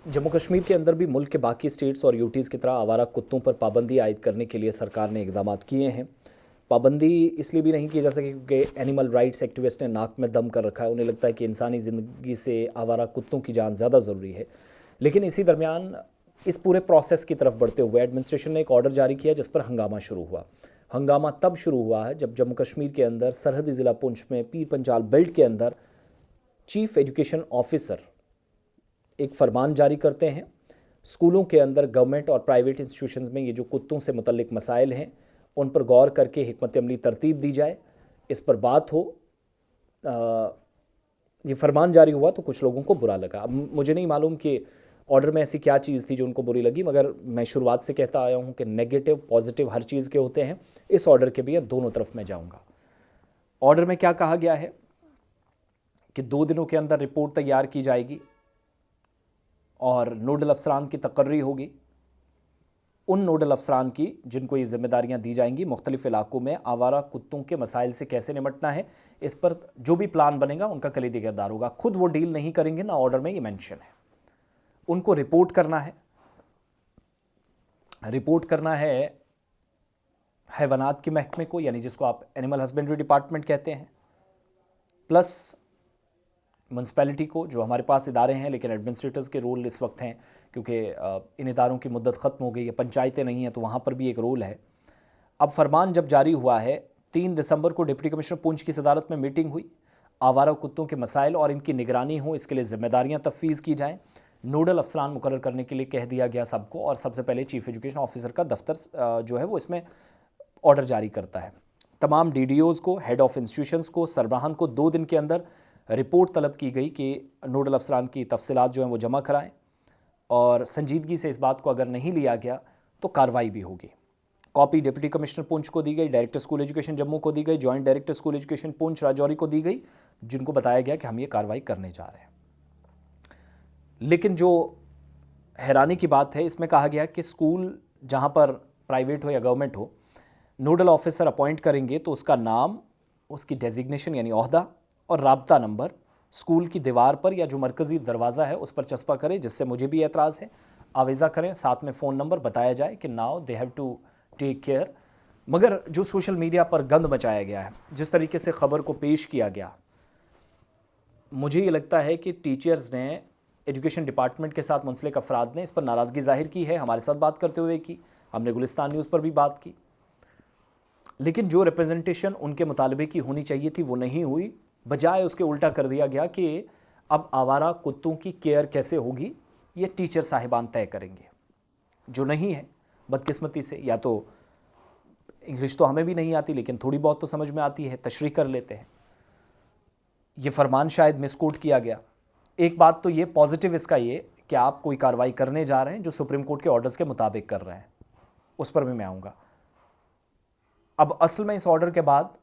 जम्मू कश्मीर के अंदर भी मुल्क के बाकी स्टेट्स और यूटीज़ की तरह आवारा कुत्तों पर पाबंदी आयद करने के लिए सरकार ने इकदाम किए हैं। पाबंदी इसलिए भी नहीं की जा सकी क्योंकि एनिमल राइट्स एक्टिविस्ट ने नाक में दम कर रखा है। उन्हें लगता है कि इंसानी ज़िंदगी से आवारा कुत्तों की जान ज़्यादा ज़रूरी है। लेकिन इसी दरमियान इस पूरे प्रोसेस की तरफ बढ़ते हुए एडमिनिस्ट्रेशन ने एक ऑर्डर जारी किया जिस पर हंगामा शुरू हुआ। हंगामा तब शुरू हुआ है जब जम्मू कश्मीर के अंदर सरहदी ज़िला पुंछ में पीर पंजाल बेल्ट के अंदर चीफ एजुकेशन ऑफिसर एक फरमान जारी करते हैं। स्कूलों के अंदर गवर्नमेंट और प्राइवेट इंस्टीट्यूशंस में ये जो कुत्तों से मुतल्लिक मसाइल हैं उन पर गौर करके हिकमत अमली तरतीब दी जाए, इस पर बात हो। ये फरमान जारी हुआ तो कुछ लोगों को बुरा लगा। अब मुझे नहीं मालूम कि ऑर्डर में ऐसी क्या चीज़ थी जो उनको बुरी लगी, मगर मैं शुरुआत से कहता आया हूँ कि नेगेटिव पॉजिटिव हर चीज़ के होते हैं। इस ऑर्डर के भी दोनों तरफ मैं जाऊँगा। ऑर्डर में क्या कहा गया है कि 2 दिनों के अंदर रिपोर्ट तैयार की जाएगी और नोडल अफसरान की तकर्री होगी। उन नोडल अफसरान की जिनको ये जिम्मेदारियां दी जाएंगी मुख्तलिफ इलाकों में आवारा कुत्तों के मसाइल से कैसे निपटना है, इस पर जो भी प्लान बनेगा उनका कलीदी किरदार होगा। खुद वो डील नहीं करेंगे, ना ऑर्डर में ये मेंशन है। उनको रिपोर्ट करना है। रिपोर्ट करना है हैवानात के महकमे को, यानी जिसको आप एनिमल हस्बेंड्री डिपार्टमेंट कहते हैं, प्लस म्यूनसिपैलिटी को, जो हमारे पास इदारे हैं लेकिन एडमिनिस्ट्रेटर्स के रोल इस वक्त हैं क्योंकि इन इदारों की मुद्दत ख़त्म हो गई है। पंचायतें नहीं हैं तो वहाँ पर भी एक रोल है। अब फरमान जब जारी हुआ है, 3 दिसंबर को डिप्टी कमिश्नर पुंछ की सदारत में मीटिंग हुई। आवारा कुत्तों के मसाइल और इनकी निगरानी हो, इसके लिए जिम्मेदारियाँ तफवीज़ की जाएँ। नोडल अफसरान मुकर्रर करने के लिए कह दिया गया सबको, और सबसे पहले चीफ एजुकेशन ऑफिसर का दफ्तर जो है वो इसमें ऑर्डर जारी करता है। तमाम DDOs को, हेड ऑफ इंस्टीट्यूशंस को, सरबराहान को 2 दिन के अंदर रिपोर्ट तलब की गई कि नोडल अफसरान की तफसीलात जो हैं वो जमा कराएं, और संजीदगी से इस बात को अगर नहीं लिया गया तो कार्रवाई भी होगी। कॉपी डिप्टी कमिश्नर पुंछ को दी गई, डायरेक्टर स्कूल एजुकेशन जम्मू को दी गई, joint director school education Poonch Rajouri को दी गई, जिनको बताया गया कि हम ये कार्रवाई करने जा रहे हैं। लेकिन जो हैरानी की बात है, इसमें कहा गया कि स्कूल जहाँ पर प्राइवेट हो या गवर्नमेंट हो, नोडल ऑफिसर अपॉइंट करेंगे तो उसका नाम, उसकी डेजिग्नेशन यानी ओहदा और राब्ता नंबर स्कूल की दीवार पर या जो मरकज़ी दरवाज़ा है उस पर चस्पा करें, जिससे मुझे भी एतराज़ है। आवेज़ा करें, साथ में फ़ोन नंबर बताया जाए कि now they have to take care. मगर जो सोशल मीडिया पर गंद मचाया गया है, जिस तरीके से ख़बर को पेश किया गया, मुझे ये लगता है कि टीचर्स ने, एजुकेशन डिपार्टमेंट के साथ मुंसलिक अफराद ने इस पर नाराज़गी ज़ाहिर की है। हमारे साथ बात करते हुए की, हमने गुलिस्तान न्यूज़ पर भी बात की, लेकिन जो रिप्रेजेंटेशन उनके मुतालबे की होनी चाहिए थी वो नहीं हुई। बजाय उसके उल्टा कर दिया गया कि अब आवारा कुत्तों की केयर कैसे होगी ये टीचर साहिबान तय करेंगे, जो नहीं है। बदकिस्मती से, या तो इंग्लिश तो हमें भी नहीं आती लेकिन थोड़ी बहुत तो समझ में आती है, तशरीह कर लेते हैं। ये फरमान शायद मिसकोट किया गया। एक बात तो ये पॉजिटिव इसका ये कि आप कोई कार्रवाई करने जा रहे हैं जो सुप्रीम कोर्ट के ऑर्डर्स के मुताबिक कर रहे हैं, उस पर भी मैं आऊँगा। अब असल में इस ऑर्डर के बाद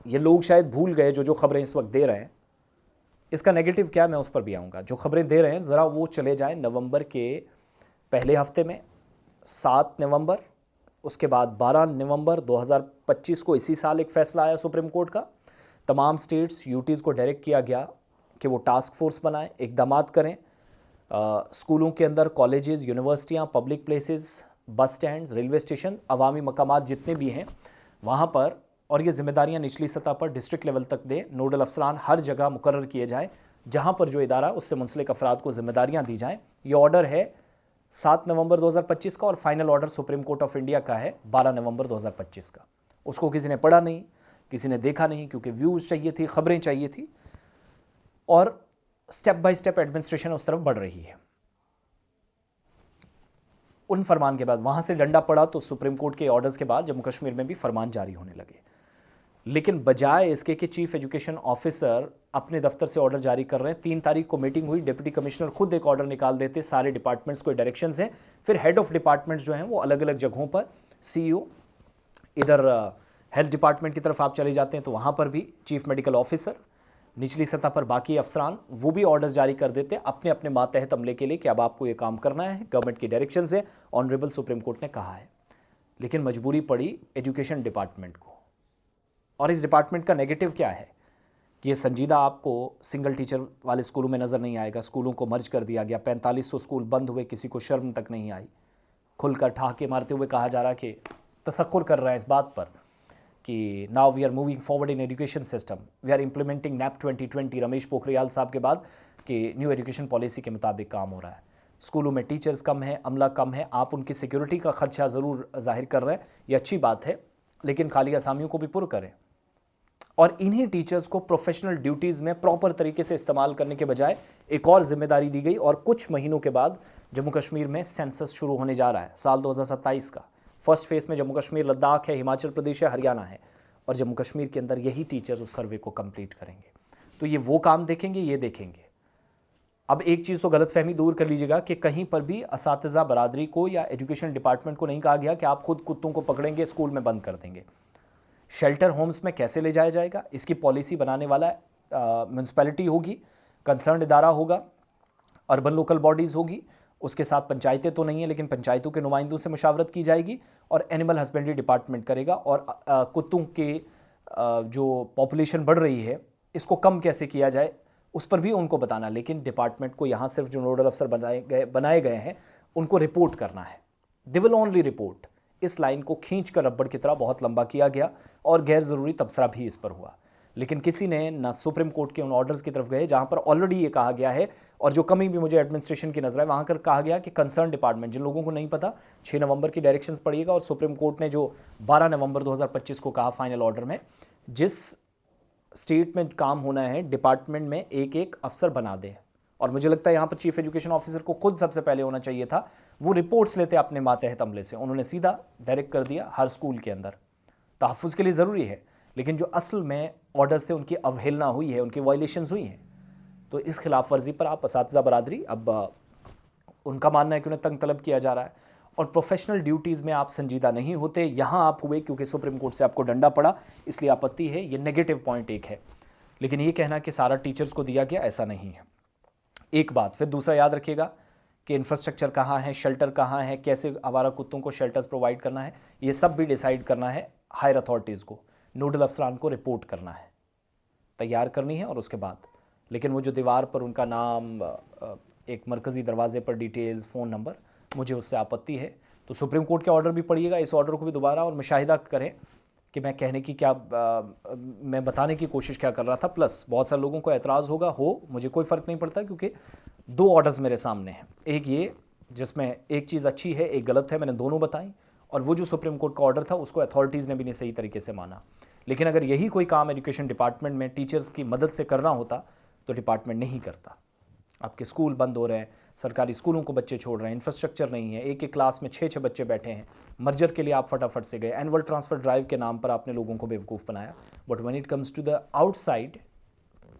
ये लोग शायद भूल गए, जो खबरें इस वक्त दे रहे हैं, इसका नेगेटिव क्या, मैं उस पर भी आऊँगा। जो खबरें दे रहे हैं ज़रा वो चले जाएं नवंबर के पहले हफ्ते में, 7 नवंबर, उसके बाद 12 नवंबर 2025 को इसी साल एक फ़ैसला आया सुप्रीम कोर्ट का। तमाम स्टेट्स, यूटीज़ को डायरेक्ट किया गया कि वो टास्क फोर्स बनाएं, इकदाम करें। स्कूलों के अंदर, कॉलेजेस, यूनिवर्सिटियाँ, public places, bus stands, railway station, अवामी मकामात जितने भी हैं वहाँ पर, और ये जिम्मेदारियां निचली सतह पर डिस्ट्रिक्ट लेवल तक दें। नोडल अफसरान हर जगह मुकर्रर किए जाएं जहां पर जो इदारा उससे मुंसलिक अफराद को जिम्मेदारियां दी जाएं। ये ऑर्डर है 7 नवंबर 2025 का, और final order supreme court of India का है 12 नवंबर 2025 का। उसको किसी ने पढ़ा नहीं, किसी ने देखा नहीं, क्योंकि व्यूज़ चाहिए थी, खबरें चाहिए थी, और स्टेप बाय स्टेप एडमिनिस्ट्रेशन उस तरफ बढ़ रही है। उन फरमान के बाद वहाँ से डंडा पड़ा तो सुप्रीम कोर्ट के ऑर्डर्स के बाद जम्मू कश्मीर में भी फरमान जारी होने लगे। लेकिन बजाय इसके कि चीफ एजुकेशन ऑफिसर अपने दफ्तर से ऑर्डर जारी कर रहे हैं, 3 तारीख को मीटिंग हुई, डिप्टी कमिश्नर खुद एक ऑर्डर निकाल देते, सारे डिपार्टमेंट्स को डायरेक्शंस हैं, फिर हेड ऑफ डिपार्टमेंट्स जो हैं वो अलग अलग जगहों पर, CEO, इधर हेल्थ डिपार्टमेंट की तरफ आप चले जाते हैं तो वहाँ पर भी चीफ मेडिकल ऑफिसर, निचली सतह पर बाकी अफसरान, वो भी ऑर्डर्स जारी कर देते हैं अपने अपने मातहत अमले के लिए कि अब आपको ये काम करना है, गवर्नमेंट की डायरेक्शन से, ऑनरेबल सुप्रीम कोर्ट ने कहा है। लेकिन मजबूरी पड़ी एजुकेशन डिपार्टमेंट को, और इस डिपार्टमेंट का नेगेटिव क्या है ये संजीदा आपको सिंगल टीचर वाले स्कूलों में नज़र नहीं आएगा। स्कूलों को मर्ज कर दिया गया, 4500 स्कूल बंद हुए, किसी को शर्म तक नहीं आई। खुलकर ठहाके मारते हुए कहा जा रहा है कि तसक्कुर कर रहा है इस बात पर कि now we are moving forward in education system, we are implementing NEP 2020, Ramesh Pokhriyal साहब के बाद कि न्यू एजुकेशन पॉलिसी के मुताबिक काम हो रहा है। स्कूलों में टीचर्स कम है, अमला कम है, आप उनकी सिक्योरिटी का खदशा ज़रूर जाहिर कर रहे हैं, ये अच्छी बात है, लेकिन खाली असामियों को भी पुर करें। और इन्हीं टीचर्स को प्रोफेशनल ड्यूटीज़ में प्रॉपर तरीके से इस्तेमाल करने के बजाय एक और जिम्मेदारी दी गई, और कुछ महीनों के बाद जम्मू कश्मीर में सेंसस शुरू होने जा रहा है साल 2027 का। फर्स्ट फेज़ में जम्मू कश्मीर, लद्दाख है, हिमाचल प्रदेश है, हरियाणा है, और जम्मू कश्मीर के अंदर यही टीचर्स उस सर्वे को कंप्लीट करेंगे। तो ये वो काम देखेंगे, ये देखेंगे। अब एक चीज़ तो गलतफहमी दूर कर लीजिएगा कि कहीं पर भी असातिज़ा बरादरी को या एजुकेशन डिपार्टमेंट को नहीं कहा गया कि आप खुद कुत्तों को पकड़ेंगे, स्कूल में बंद कर देंगे। शेल्टर होम्स में कैसे ले जाया जाएगा, इसकी पॉलिसी बनाने वाला म्यूनसिपैलिटी होगी, कंसर्न इदारा होगा, अर्बन लोकल बॉडीज़ होगी, उसके साथ पंचायतें तो नहीं है लेकिन पंचायतों के नुमाइंदों से मुशावरत की जाएगी, और एनिमल हस्बेंड्री डिपार्टमेंट करेगा। और कुत्तों के जो पॉपुलेशन बढ़ रही है इसको कम कैसे किया जाए उस पर भी उनको बताना। लेकिन डिपार्टमेंट को यहाँ सिर्फ जो नोडल अफसर बनाए गए हैं उनको रिपोर्ट करना है, दे विल ओनली रिपोर्ट। इस लाइन को खींच कर रबड़ की तरह बहुत लंबा किया गया और गैर ज़रूरी तबसरा भी इस पर हुआ, लेकिन किसी ने ना सुप्रीम कोर्ट के उन ऑर्डर्स की तरफ गए जहां पर ऑलरेडी ये कहा गया है, और जो कमी भी मुझे एडमिनिस्ट्रेशन की नजर है वहां कर कहा गया कि कंसर्न डिपार्टमेंट, जिन लोगों को नहीं पता 6 नवंबर की डायरेक्शंस पढ़िएगा, और सुप्रीम कोर्ट ने जो 12 नवंबर 2025 को कहा फाइनल ऑर्डर में, जिस स्टेट में काम होना है डिपार्टमेंट में एक एक अफसर बना दे। और मुझे लगता है यहाँ पर चीफ एजुकेशन ऑफिसर को खुद सबसे पहले होना चाहिए था, वो रिपोर्ट्स लेते अपने मातहत अमले से, उन्होंने सीधा डायरेक्ट कर दिया हर स्कूल के अंदर। तहफ़्फ़ुज़ के लिए ज़रूरी है, लेकिन जो असल में ऑर्डर्स थे उनकी अवहेलना हुई है, उनकी वायलेशंस हुई हैं। तो इस खिलाफ वर्जी पर आप असातिज़ा बरादरी, अब उनका मानना है कि उन्हें तंग तलब किया जा रहा है, और प्रोफेशनल ड्यूटीज़ में आप संजीदा नहीं होते। यहाँ आप हुए क्योंकि सुप्रीम कोर्ट से आपको डंडा पड़ा, इसलिए आपत्ति है, ये नेगेटिव पॉइंट एक है। लेकिन ये कहना कि सारा टीचर्स को दिया गया, ऐसा नहीं है। एक बात फिर दूसरा याद रखिएगा कि इंफ्रास्ट्रक्चर कहाँ है, शेल्टर कहाँ है, कैसे आवारा कुत्तों को शेल्टर्स प्रोवाइड करना है, ये सब भी डिसाइड करना है हायर अथॉरिटीज़ को, नोडल अफसरान को रिपोर्ट करना है, तैयार करनी है, और उसके बाद। लेकिन वो जो दीवार पर उनका नाम, एक मरकज़ी दरवाजे पर डिटेल्स, फ़ोन नंबर, मुझे उससे आपत्ति है। तो सुप्रीम कोर्ट के ऑर्डर भी पढ़िएगा, इस ऑर्डर को भी दोबारा, और मुशाहिदा करें कि मैं कहने की क्या, मैं बताने की कोशिश क्या कर रहा था। प्लस बहुत सारे लोगों को एतराज़ होगा, मुझे कोई फ़र्क नहीं पड़ता, क्योंकि 2 ऑर्डर्स मेरे सामने हैं, एक ये जिसमें एक चीज़ अच्छी है एक गलत है, मैंने दोनों बताई, और वो जो सुप्रीम कोर्ट का ऑर्डर था उसको अथॉरिटीज़ ने भी नहीं सही तरीके से माना। लेकिन अगर यही कोई काम एजुकेशन डिपार्टमेंट में टीचर्स की मदद से करना होता तो डिपार्टमेंट नहीं करता। आपके स्कूल बंद हो रहे हैं, सरकारी स्कूलों को बच्चे छोड़ रहे हैं, इंफ्रास्ट्रक्चर नहीं है, एक एक क्लास में 6-6 बच्चे बैठे हैं, मर्जर के लिए आप फटाफट से गए, एनुअल ट्रांसफ़र ड्राइव के नाम पर आपने लोगों को बेवकूफ़ बनाया। But when it comes to the outside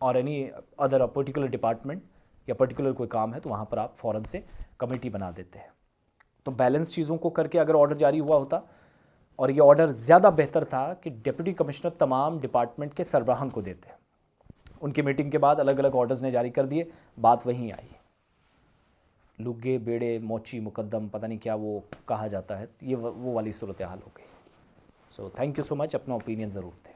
और एनी अदर पर्टिकुलर डिपार्टमेंट या पर्टिकुलर कोई काम है, तो वहाँ पर आप फ़ौरन से कमेटी बना देते हैं। तो बैलेंस चीज़ों को करके अगर ऑर्डर जारी हुआ होता, और ये ऑर्डर ज़्यादा बेहतर था कि डिप्टी कमिश्नर तमाम डिपार्टमेंट के सरबराहान को देते हैं। उनकी मीटिंग के बाद अलग अलग ऑर्डर्स ने जारी कर दिए, बात वहीं आई। लुग्गे बेड़े मोची मुकद्दम, पता नहीं क्या वो कहा जाता है, ये वो वाली सूरत हाल हो गई। So thank you so much, अपना ओपिनियन ज़रूर दें।